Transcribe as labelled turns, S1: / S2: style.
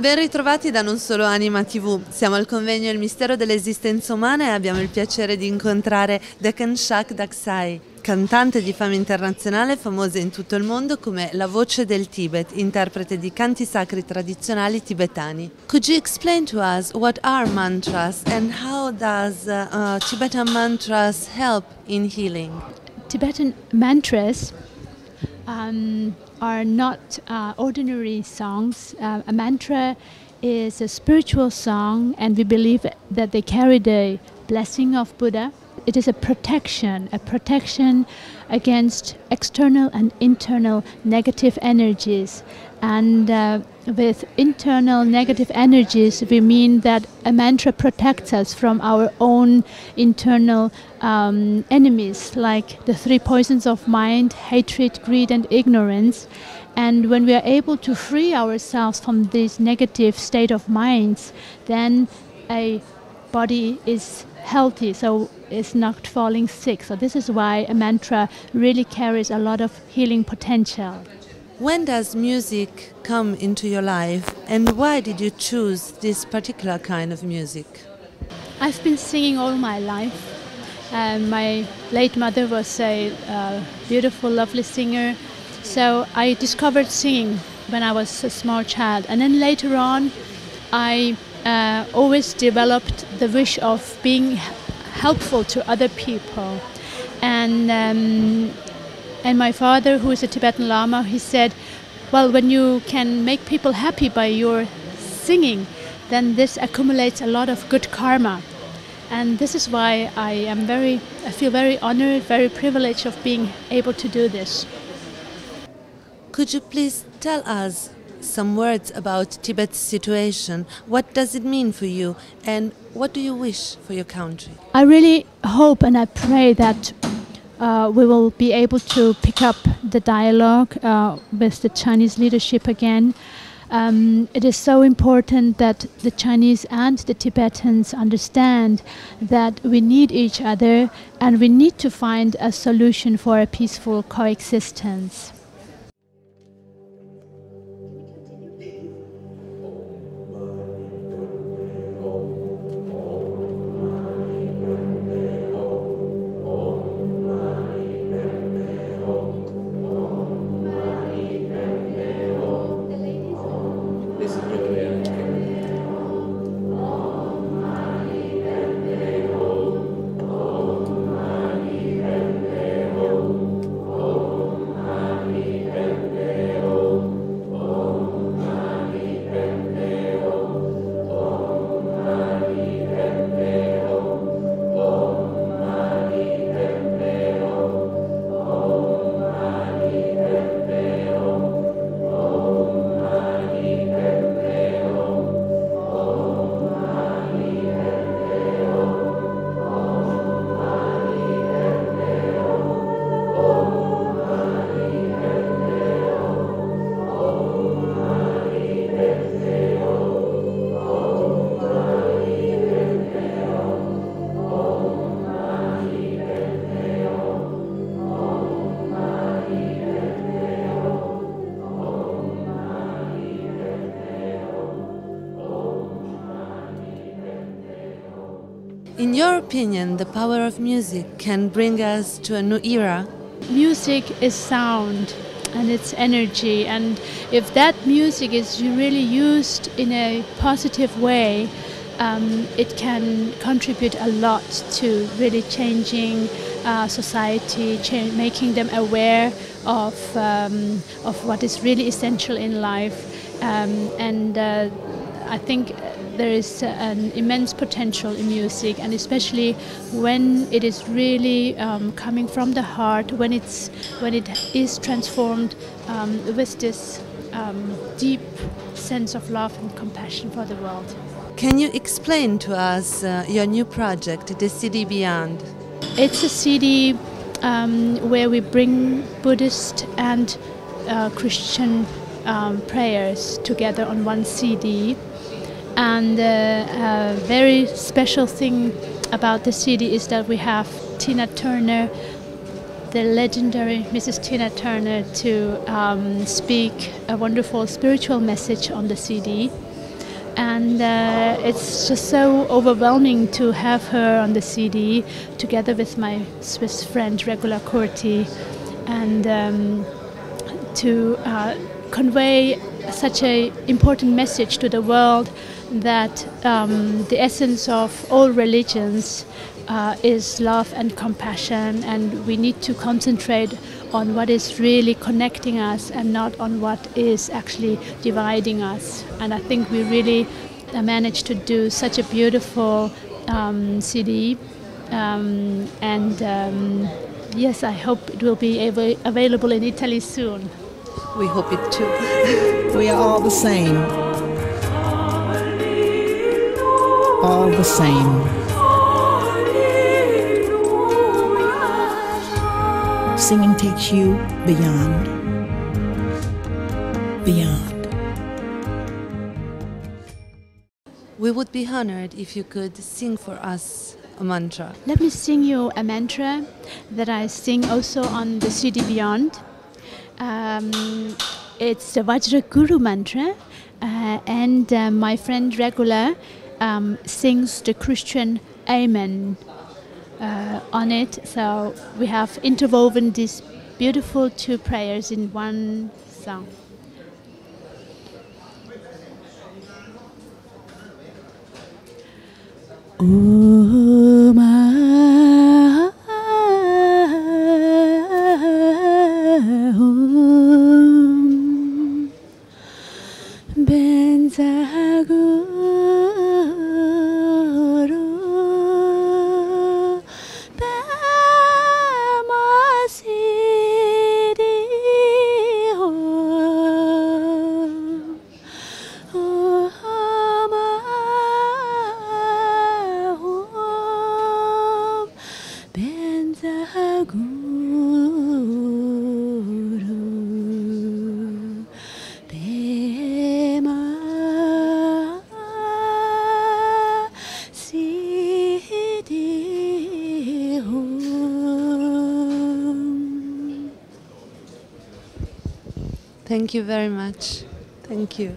S1: Ben ritrovati da Non Solo Anima TV, siamo al convegno Il mistero dell'esistenza umana e abbiamo il piacere di incontrare Dekhan Daksai, cantante di fama internazionale famosa in tutto il mondo come la voce del Tibet, interprete di canti sacri tradizionali tibetani. Could you explain to us what are mantras and how does Tibetan mantras help in healing?
S2: Tibetan mantras are not ordinary songs. A mantra is a spiritual song, and we believe that they carry the blessing of Buddha. It is a protection against external and internal negative energies. And with internal negative energies, we mean that a mantra protects us from our own internal enemies, like the three poisons of mind: hatred, greed, and ignorance. And when we are able to free ourselves from this negative state of minds, then a body is healthy, so it's not falling sick. So this is why a mantra really carries a lot of healing potential.
S1: When does music come into your life, and why did you choose this particular kind of music?
S2: I've been singing all my life. My late mother was a beautiful, lovely singer, so I discovered singing when I was a small child. And then later on, I always developed the wish of being helpful to other people. And my father, who is a Tibetan Lama, he said, well, when you can make people happy by your singing, then this accumulates a lot of good karma. And this is why I feel very honored, very privileged of being able to do this.
S1: Could you please tell us some words about Tibet's situation? What does it mean for you, and what do you wish for your country?
S2: I really hope and I pray that we will be able to pick up the dialogue with the Chinese leadership again. It is so important that the Chinese and the Tibetans understand that we need each other and we need to find a solution for a peaceful coexistence.
S1: In your opinion, the power of music can bring us to a new era?
S2: Music is sound and it's energy, and if that music is really used in a positive way, it can contribute a lot to really changing society, making them aware of what is really essential in life. I think there is an immense potential in music, and especially when it is really coming from the heart, when it is transformed with this deep sense of love and compassion for the world.
S1: Can you explain to us your new project, the CD Beyond?
S2: It's a CD where we bring Buddhist and Christian prayers together on one CD. And a very special thing about the CD is that we have Tina Turner, the legendary Mrs. Tina Turner, to speak a wonderful spiritual message on the CD. And it's just so overwhelming to have her on the CD together with my Swiss friend Regula Corti, and to convey such an important message to the world that the essence of all religions is love and compassion, and we need to concentrate on what is really connecting us and not on what is actually dividing us. And I think we really managed to do such a beautiful CD, yes, I hope it will be available in Italy soon.
S1: We hope it too.
S3: We are all the same. All the same. Singing takes you beyond. Beyond.
S1: We would be honored if you could sing for us a mantra.
S2: Let me sing you a mantra that I sing also on the CD Beyond. It's the Vajra Guru mantra, and my friend Regula sings the Christian Amen on it. So we have interwoven these beautiful two prayers in one song.
S1: Thank you very much. Thank you.